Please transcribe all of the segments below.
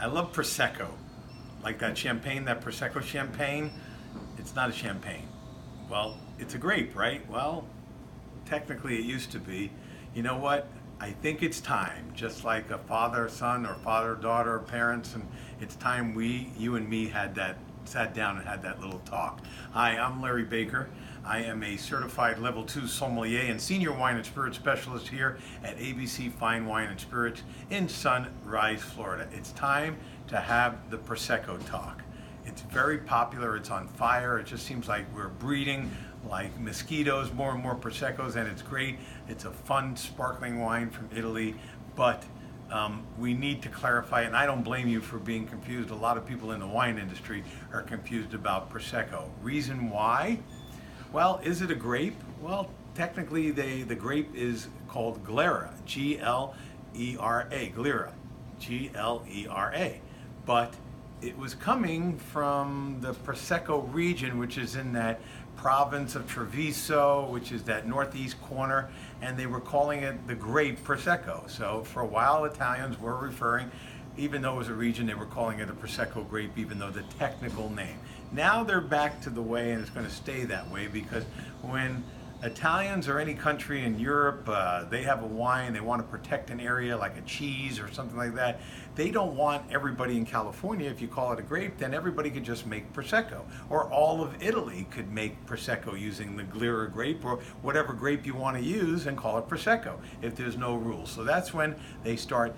I love Prosecco. Like that champagne, that Prosecco champagne, it's not a champagne. Well, it's a grape, right? Well, technically it used to be. You know what? I think it's time, just like a father, son, or father, daughter, parents, and it's time you and me sat down and had that little talk. Hi, I'm Larry Baker. I am a certified level 2 sommelier and senior wine and spirit specialist here at ABC Fine Wine and Spirits in Sunrise, Florida. It's time to have the Prosecco talk. It's very popular, it's on fire, it just seems like we're breeding like mosquitoes, more and more Proseccos, and it's great. It's a fun, sparkling wine from Italy, but we need to clarify, and I don't blame you for being confused. A lot of people in the wine industry are confused about Prosecco. Reason why? Well, is it a grape? Well, technically the grape is called Glera, G-L-E-R-A, Glera, G-L-E-R-A. But it was coming from the Prosecco region, which is in that province of Treviso, which is that northeast corner, and they were calling it the grape Prosecco. So for a while, Italians were referring, even though it was a region, they were calling it a Prosecco grape, even though the technical name. Now they're back to the way, and it's going to stay that way, because when Italians or any country in Europe, they have a wine, they want to protect an area like a cheese or something like that. They don't want everybody in California, if you call it a grape, then everybody could just make Prosecco. Or all of Italy could make Prosecco using the Glera grape or whatever grape you want to use and call it Prosecco if there's no rules. So that's when they start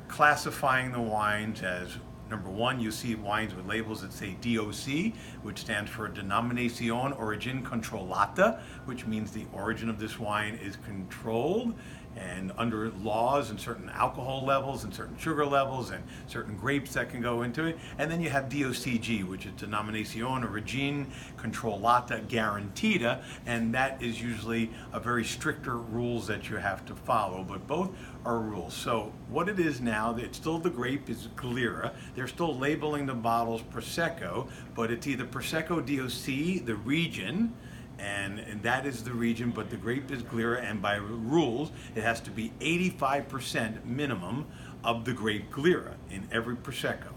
classifying the wines as, number one, you see wines with labels that say DOC, which stands for Denominazione Origine Controllata, which means the origin of this wine is controlled and under laws and certain alcohol levels and certain sugar levels and certain grapes that can go into it. And then you have DOCG, which is Denominazione Origine Controllata Garantita, and that is usually a very stricter rules that you have to follow, but both are rules. So what it is now, it's still the grape is Glera. They're still labeling the bottles Prosecco, but it's either Prosecco DOC, the region, and that is the region, but the grape is Glera, and by rules, it has to be 85% minimum of the grape Glera in every Prosecco.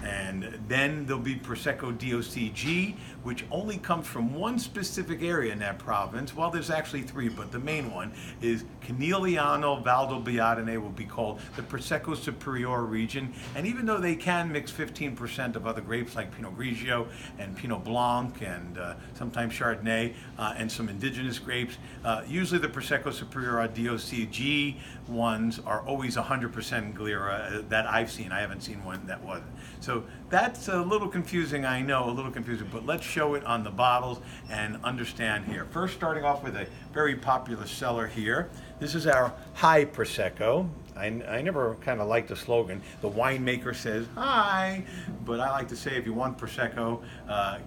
And then there'll be Prosecco DOCG, which only comes from one specific area in that province. Well, there's actually three, but the main one is Conegliano Valdobbiadene, will be called the Prosecco Superiore region. And even though they can mix 15% of other grapes like Pinot Grigio and Pinot Blanc and sometimes Chardonnay and some indigenous grapes, usually the Prosecco Superiore DOCG ones are always 100% Glera that I've seen. I haven't seen one that wasn't. So that's a little confusing, I know, a little confusing, but let's show it on the bottles and understand here. First, starting off with a very popular seller here. This is our High Prosecco. I never kind of like the slogan. The winemaker says, hi, but I like to say if you want Prosecco,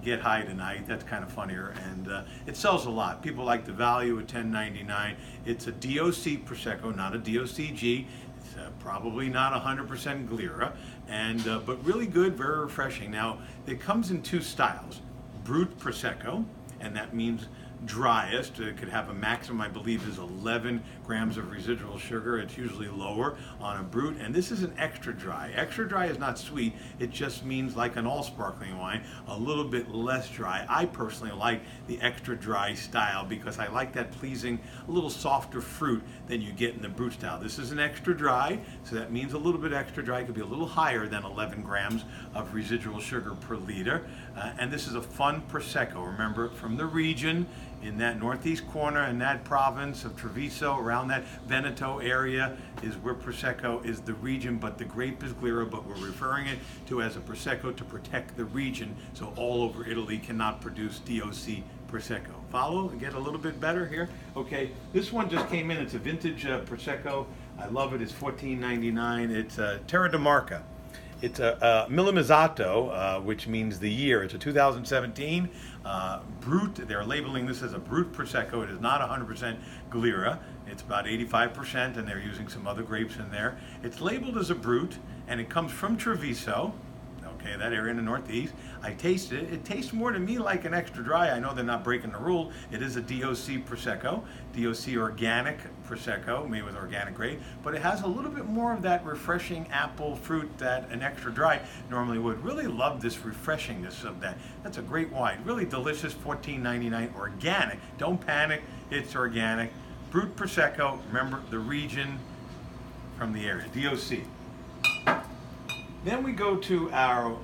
get high tonight. That's kind of funnier, and it sells a lot. People like the value at $10.99. It's a DOC Prosecco, not a DOCG. It's probably not 100% Glera, and but really good, very refreshing. Now, it comes in two styles. Brut Prosecco, and that means driest. It could have a maximum, I believe, is 11 grams of residual sugar. It's usually lower on a brut, and this is an extra dry. Extra dry is not sweet, it just means, like an all sparkling wine, a little bit less dry. I personally like the extra dry style because I like that pleasing, a little softer fruit than you get in the brut style. This is an extra dry, so that means a little bit extra dry. It could be a little higher than 11 grams of residual sugar per liter, and this is a fun Prosecco. Remember, from the region in that northeast corner in that province of Treviso, around that Veneto area, is where Prosecco is the region, but the grape is Glera, but we're referring it to as a Prosecco to protect the region, so all over Italy cannot produce DOC Prosecco. Follow and get a little bit better here? Okay, this one just came in. It's a vintage Prosecco. I love it. It's $14.99. It's Terra di Marca. It's a Millimizzato, which means the year. It's a 2017 Brut. They're labeling this as a Brut Prosecco. It is not 100% Glera. It's about 85%, and they're using some other grapes in there. It's labeled as a Brut, and it comes from Treviso. okay, that area in the Northeast. I tasted it. It tastes more to me like an extra dry. I know they're not breaking the rule. It is a DOC Prosecco, DOC organic Prosecco, made with organic grape, but it has a little bit more of that refreshing apple fruit that an extra dry normally would. Really love this refreshingness of that. That's a great wine. Really delicious, $14.99, organic. Don't panic, it's organic. Brut Prosecco, remember the region from the area, DOC. Then we go to our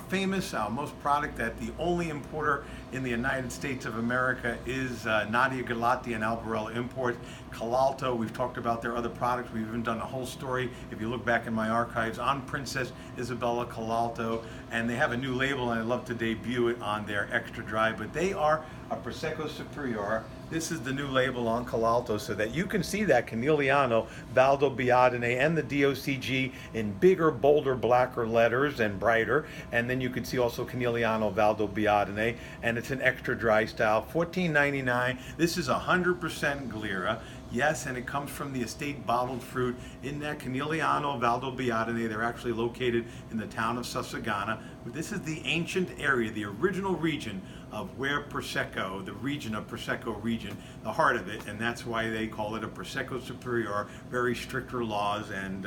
famous, our most product that the only importer in the United States of America is Nadia Galati and Albarella Imports. Colalto, we've talked about their other products. We've even done a whole story, if you look back in my archives, on Princess Isabella Colalto. And they have a new label, and I'd love to debut it on their extra dry. But they are a Prosecco Superiore. This is the new label on Colalto, so that you can see that Canigliano, Valdobbiadene, and the DOCG in bigger, bolder, blacker letters and brighter. And then you can see also Canigliano, Valdobbiadene, and it's an extra dry style, $14.99. This is 100% Glera. Yes, and it comes from the estate bottled fruit in that Canigliano, Valdobbiadene. They're actually located in the town of Susquehanna. This is the ancient area, the original region of where Prosecco, the region of Prosecco region, the heart of it, and that's why they call it a Prosecco Superiore, very stricter laws, and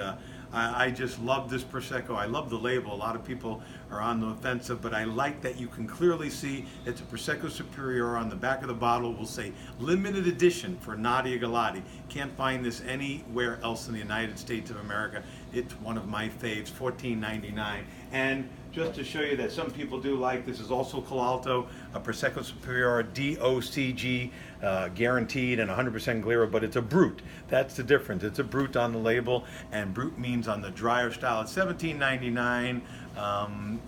I just love this Prosecco. I love the label. A lot of people are on the offensive, but I like that you can clearly see it's a Prosecco Superiore. On the back of the bottle will say limited edition for Nadia Galati. Can't find this anywhere else in the United States of America. It's one of my faves, $14.99. And just to show you that some people do like, this is also Colalto, a Prosecco Superiore DOCG, guaranteed and 100% Glera, but it's a Brut. That's the difference. It's a Brut on the label, and Brut means on the drier style. It's $17.99,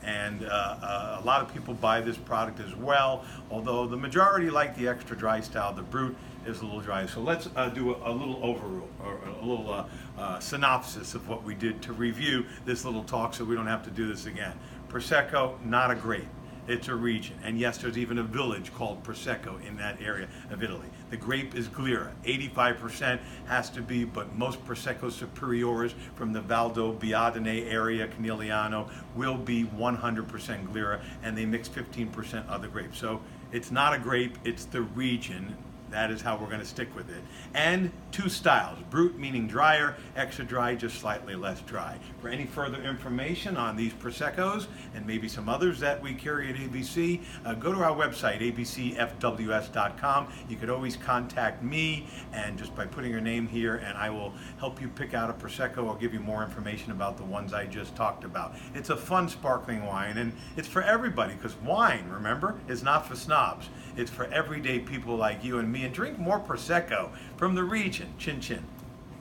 and a lot of people buy this product as well, although the majority like the extra dry style. The Brut is a little dry. So let's do a little overrule, or a little synopsis of what we did to review this little talk, so we don't have to do this again. Prosecco, not a grape. It's a region. And yes, there's even a village called Prosecco in that area of Italy. The grape is Glera. 85% has to be, but most Prosecco Superiores from the Valdobbiadene area, Canigliano, will be 100% Glera, and they mix 15% other grapes. So it's not a grape, it's the region. That is how we're going to stick with it. And two styles, Brut meaning drier, extra dry just slightly less dry. For any further information on these Proseccos and maybe some others that we carry at ABC, go to our website, abcfws.com. You could always contact me, and just by putting your name here, and I will help you pick out a Prosecco. I'll give you more information about the ones I just talked about. It's a fun sparkling wine, and it's for everybody, because wine, remember, is not for snobs. It's for everyday people like you and me. And drink more Prosecco from the region. Chin chin.